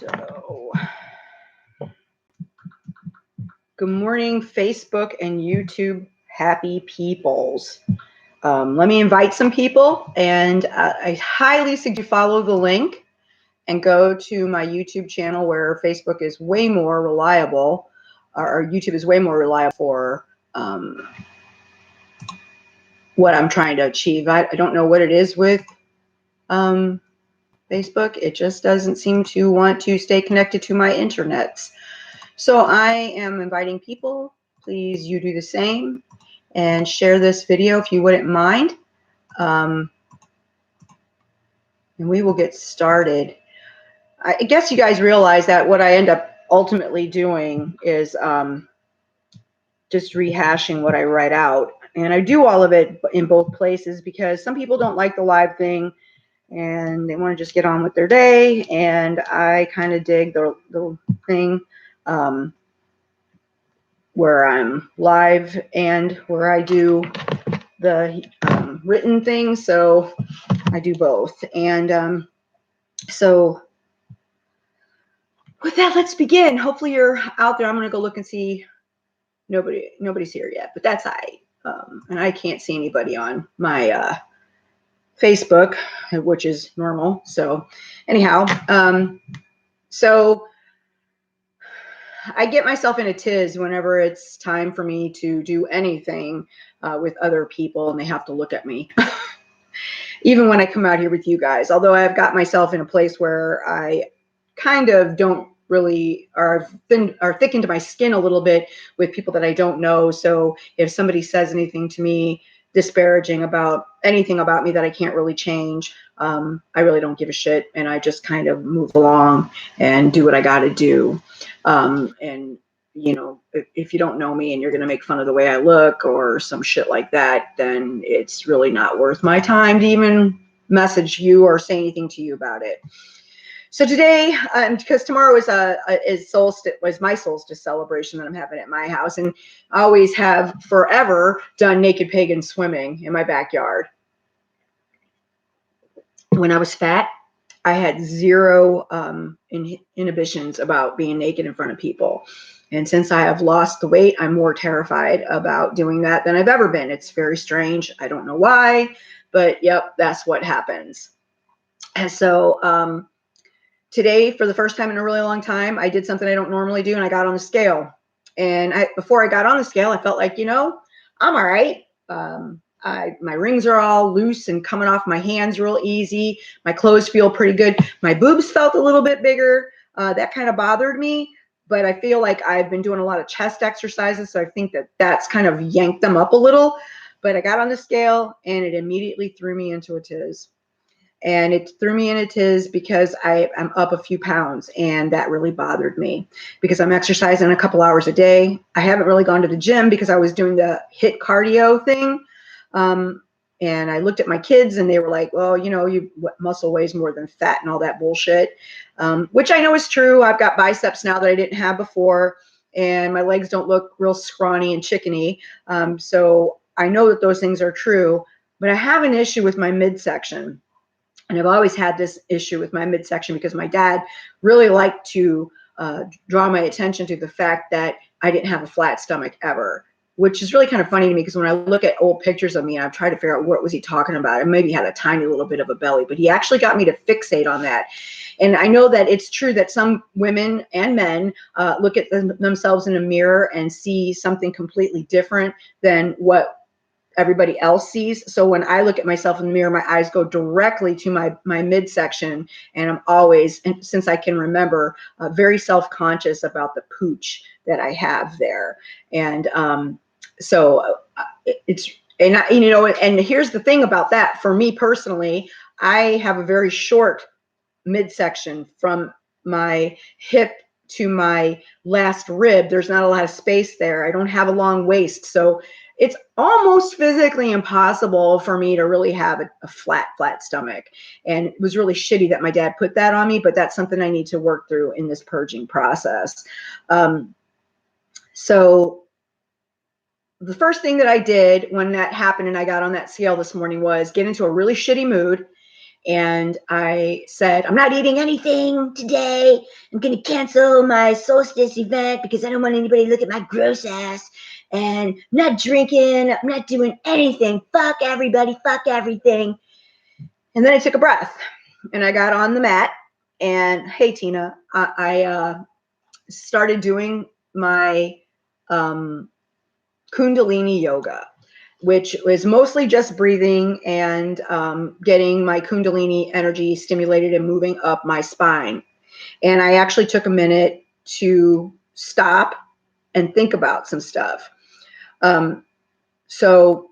So, good morning, Facebook and YouTube happy peoples. Let me invite some people, and I highly suggest you follow the link and go to my YouTube channel, where Facebook is way more reliable, or YouTube is way more reliable for what I'm trying to achieve. I don't know what it is with Facebook. It just doesn't seem to want to stay connected to my internets. So I am inviting people. Please, you do the same and share this video if you wouldn't mind. And we will get started. I guess you guys realize that what I end up ultimately doing is just rehashing what I write out. And I do all of it in both places because some people don't like the live thing and they want to just get on with their day. And I kind of dig the thing where I'm live and where I do the written thing. So I do both. And so with that, let's begin. Hopefully you're out there. I'm going to go look and see. Nobody's here yet, but that's all right. And I can't see anybody on my Facebook, which is normal. So anyhow, so I get myself in a tiz whenever it's time for me to do anything with other people and they have to look at me. Even when I come out here with you guys, although I've got myself in a place where I kind of don't really, or thickened my skin a little bit with people that I don't know. So if somebody says anything to me disparaging about anything about me that I can't really change, I really don't give a shit. And I just kind of move along and do what I got to do. And you know, if you don't know me and you're going to make fun of the way I look or some shit like that, then it's really not worth my time to even message you or say anything to you about it. So today, because tomorrow is my solstice celebration that I'm having at my house, and I always have forever done naked pagan swimming in my backyard. When I was fat, I had zero inhibitions about being naked in front of people. And since I have lost the weight, I'm more terrified about doing that than I've ever been. It's very strange. I don't know why, but yep, that's what happens. And so today, for the first time in a really long time, I did something I don't normally do, and I got on the scale. And before I got on the scale, I felt like, you know, I'm all right. My rings are all loose and coming off my hands real easy. My clothes feel pretty good. My boobs felt a little bit bigger. That kind of bothered me, but I feel like I've been doing a lot of chest exercises, so I think that that's kind of yanked them up a little. But I got on the scale, and it immediately threw me into a tiz. And it threw me in a tiz because I'm up a few pounds, and that really bothered me because I'm exercising a couple hours a day. I haven't really gone to the gym because I was doing the HIIT cardio thing. And I looked at my kids and they were like, well, you know, muscle weighs more than fat and all that bullshit, which I know is true. I've got biceps now that I didn't have before, and my legs don't look real scrawny and chickeny. So I know that those things are true, but I have an issue with my midsection. And I've always had this issue with my midsection because my dad really liked to draw my attention to the fact that I didn't have a flat stomach ever, which is really kind of funny to me because when I look at old pictures of me, I've tried to figure out what was he talking about. And maybe he had a tiny little bit of a belly, but he actually got me to fixate on that. And I know that it's true that some women and men look at themselves in a mirror and see something completely different than what everybody else sees. So when I look at myself in the mirror, my eyes go directly to my midsection, and I'm always, and since I can remember, very self-conscious about the pooch that I have there. And so it's, and I, you know, and here's the thing about that. For me personally, I have a very short midsection from my hip to my last rib. There's not a lot of space there. I don't have a long waist. So it's almost physically impossible for me to really have a flat stomach. And it was really shitty that my dad put that on me, but that's something I need to work through in this purging process. So the first thing that I did when that happened and I got on that scale this morning was get into a really shitty mood And I said, I'm not eating anything today. I'm going to cancel my solstice event because I don't want anybody to look at my gross ass. And I'm not drinking. I'm not doing anything. Fuck everybody. Fuck everything. And then I took a breath and I got on the mat. And hey, Tina, I started doing my Kundalini yoga, which was mostly just breathing and getting my Kundalini energy stimulated and moving up my spine. And I actually took a minute to stop and think about some stuff. So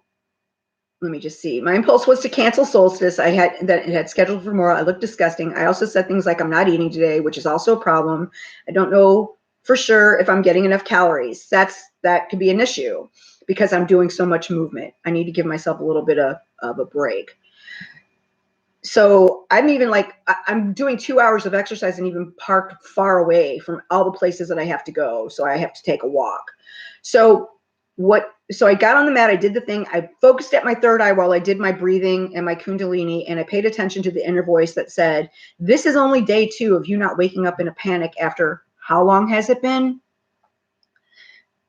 let me just see. My impulse was to cancel solstice. I had scheduled for more. I looked disgusting. I also said things like, I'm not eating today, which is also a problem. I don't know for sure if I'm getting enough calories. That could be an issue because I'm doing so much movement. I need to give myself a little bit of a break. So I'm even like, I'm doing 2 hours of exercise and even parked far away from all the places that I have to go. So I have to take a walk. So I got on the mat, I did the thing, I focused at my third eye while I did my breathing and my Kundalini, and I paid attention to the inner voice that said, this is only day 2 of you not waking up in a panic after how long has it been?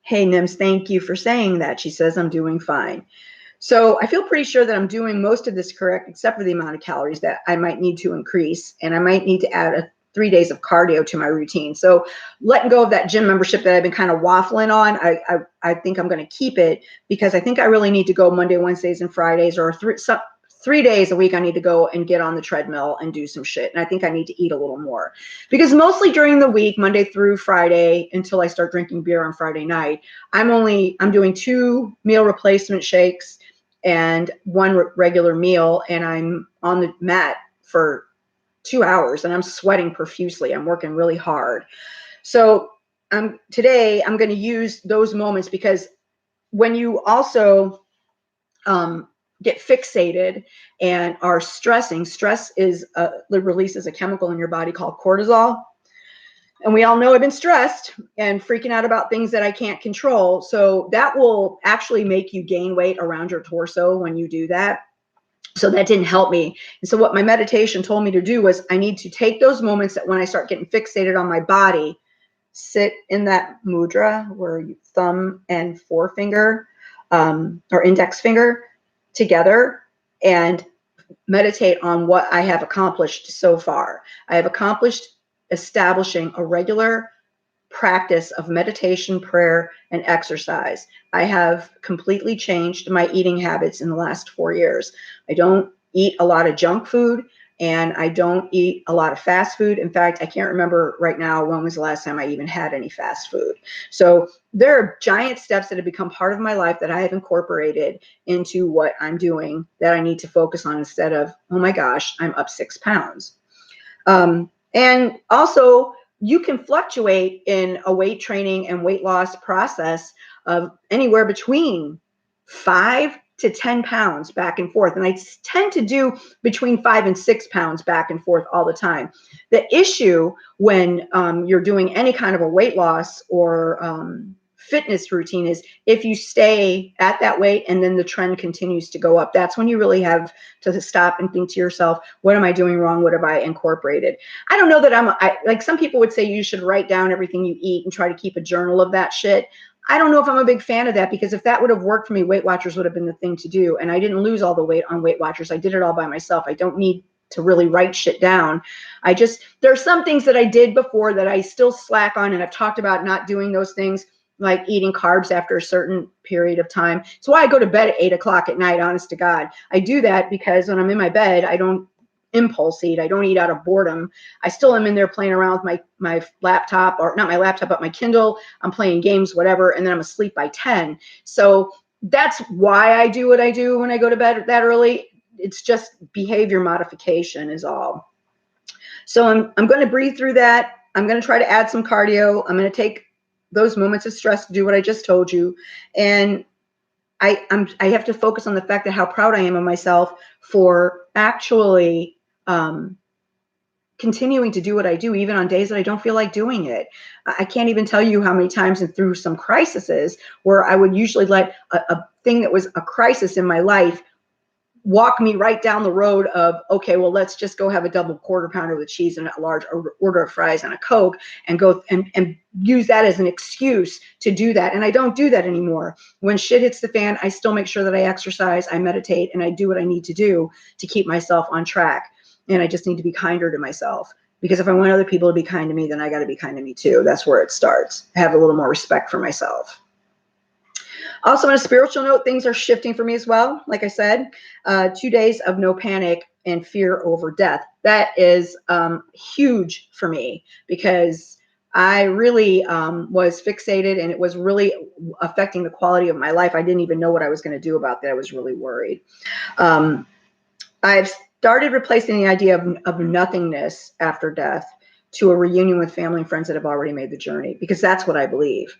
Hey, Nims, thank you for saying that. She says, I'm doing fine. So I feel pretty sure that I'm doing most of this correct, except for the amount of calories that I might need to increase. And I might need to add 3 days of cardio to my routine. So letting go of that gym membership that I've been kind of waffling on, I think I'm going to keep it because I think I really need to go Monday, Wednesdays, and Fridays, or 3 days a week. I need to go and get on the treadmill and do some shit. And I think I need to eat a little more because mostly during the week, Monday through Friday, until I start drinking beer on Friday night, I'm doing 2 meal replacement shakes and 1 regular meal. And I'm on the mat for 2 hours and I'm sweating profusely. I'm working really hard. So today I'm going to use those moments because when you also get fixated and are stressing, stress releases a chemical in your body called cortisol. And we all know I've been stressed and freaking out about things that I can't control. So that will actually make you gain weight around your torso when you do that. So that didn't help me. And so what my meditation told me to do was I need to take those moments that when I start getting fixated on my body, sit in that mudra where you thumb and forefinger or index finger together and meditate on what I have accomplished so far. I have accomplished establishing a regular practice of meditation, prayer, and exercise. I have completely changed my eating habits in the last 4 years. I don't eat a lot of junk food and I don't eat a lot of fast food. In fact, I can't remember right now when was the last time I even had any fast food. So there are giant steps that have become part of my life that I have incorporated into what I'm doing that I need to focus on instead of, oh my gosh, I'm up 6 pounds. And also, you can fluctuate in a weight training and weight loss process of anywhere between 5 to 10 pounds back and forth. And I tend to do between 5 and 6 pounds back and forth all the time. The issue when you're doing any kind of a weight loss or fitness routine is if you stay at that weight and then the trend continues to go up, that's when you really have to stop and think to yourself, what am I doing wrong? What have I incorporated? I don't know that like some people would say you should write down everything you eat and try to keep a journal of that shit. I don't know if I'm a big fan of that because if that would have worked for me, Weight Watchers would have been the thing to do. And I didn't lose all the weight on Weight Watchers. I did it all by myself. I don't need to really write shit down. There are some things that I did before that I still slack on, and I've talked about not doing those things, like eating carbs after a certain period of time. It's why I go to bed at 8 o'clock at night, honest to God. I do that because when I'm in my bed, I don't impulse eat. I don't eat out of boredom. I still am in there playing around with my laptop, or not my laptop, but my Kindle. I'm playing games, whatever, and then I'm asleep by 10. So that's why I do what I do when I go to bed that early. It's just behavior modification is all. So I'm going to breathe through that. I'm going to try to add some cardio. I'm going to take those moments of stress to do what I just told you. And I have to focus on the fact that how proud I am of myself for actually continuing to do what I do, even on days that I don't feel like doing it. I can't even tell you how many times and through some crises where I would usually let a thing that was a crisis in my life walk me right down the road of, okay, well, let's just go have a double quarter pounder with cheese and a large order of fries and a Coke, and go and use that as an excuse to do that. And I don't do that anymore. When shit hits the fan, I still make sure that I exercise, I meditate, and I do what I need to do to keep myself on track. And I just need to be kinder to myself, because if I want other people to be kind to me, then I got to be kind to me too. That's where it starts. Have a little more respect for myself. Also, on a spiritual note, things are shifting for me as well. Like I said, 2 days of no panic and fear over death. That is huge for me, because I really was fixated, and it was really affecting the quality of my life. I didn't even know what I was going to do about that. I was really worried. I've started replacing the idea of nothingness after death to a reunion with family and friends that have already made the journey, because that's what I believe.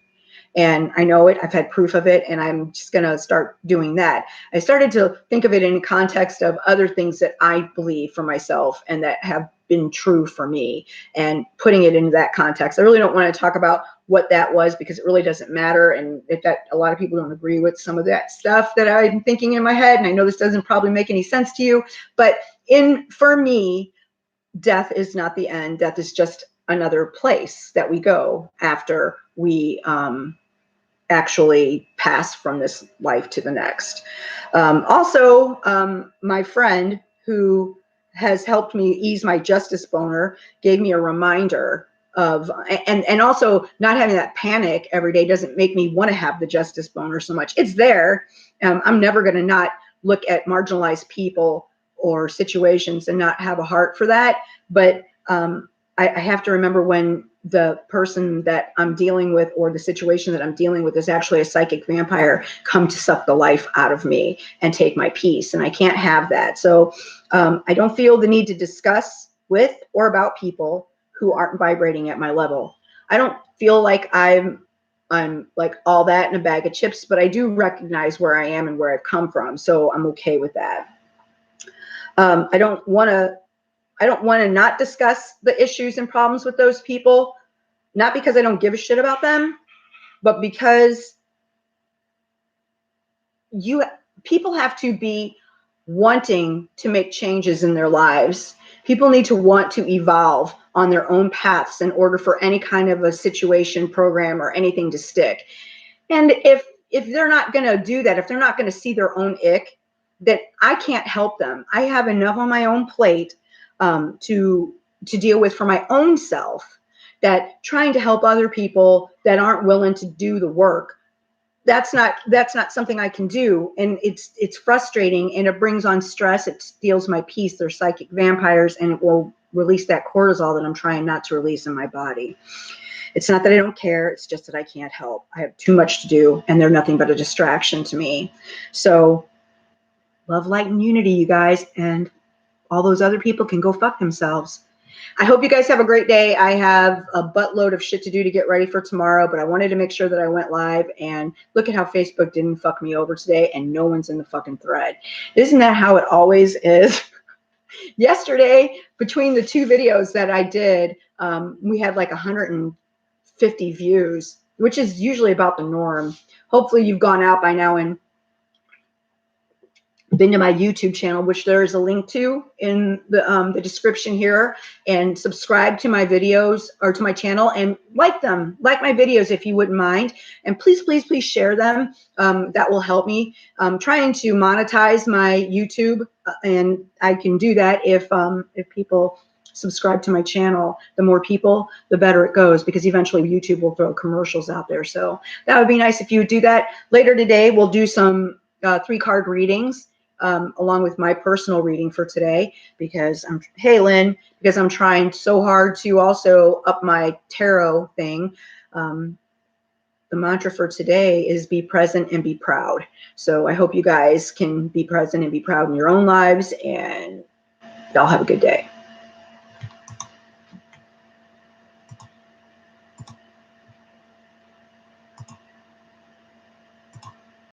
And I know it, I've had proof of it, and I'm just going to start doing that. I started to think of it in context of other things that I believe for myself and that have been true for me, and putting it into that context. I really don't want to talk about what that was, because it really doesn't matter. And if that, a lot of people don't agree with some of that stuff that I'm thinking in my head. And I know this doesn't probably make any sense to you, but for me, death is not the end. Death is just another place that we go after we actually pass from this life to the next. Also, my friend who has helped me ease my justice boner gave me a reminder of, and also not having that panic every day doesn't make me want to have the justice boner so much. It's there. I'm never going to not look at marginalized people or situations and not have a heart for that. But I have to remember when the person that I'm dealing with, or the situation that I'm dealing with, is actually a psychic vampire come to suck the life out of me and take my peace. And I can't have that. So I don't feel the need to discuss with or about people who aren't vibrating at my level. I don't feel like I'm like all that in a bag of chips, but I do recognize where I am and where I've come from. So I'm okay with that. I don't want to not discuss the issues and problems with those people, not because I don't give a shit about them, but because people have to be wanting to make changes in their lives. People need to want to evolve on their own paths in order for any kind of a situation, program, or anything to stick. And if they're not going to do that, if they're not going to see their own ick, that I can't help them. I have enough on my own plate to deal with for my own self, that trying to help other people that aren't willing to do the work, that's not something I can do. And it's frustrating, and it brings on stress. It steals my peace. They're psychic vampires, and it will release that cortisol that I'm trying not to release in my body. It's not that I don't care. It's just that I can't help. I have too much to do, and they're nothing but a distraction to me. So love, light, and unity, you guys. And all those other people can go fuck themselves. I hope you guys have a great day. I have a buttload of shit to do to get ready for tomorrow, but I wanted to make sure that I went live. And look at how Facebook didn't fuck me over today, and no one's in the fucking thread. Isn't that how it always is? Yesterday, between the two videos that I did, we had like 150 views, which is usually about the norm. Hopefully you've gone out by now and been to my YouTube channel, which there is a link to in the description here, and subscribe to my videos, or to my channel, and like my videos if you wouldn't mind. And please, please, please share them. That will help me. I'm trying to monetize my YouTube, and I can do that if people subscribe to my channel. The more people, the better it goes, because eventually YouTube will throw commercials out there. So that would be nice if you would do that. Later today, we'll do some 3-card readings, along with my personal reading for today, because because I'm trying so hard to also up my tarot thing. The mantra for today is be present and be proud. So I hope you guys can be present and be proud in your own lives, and y'all have a good day.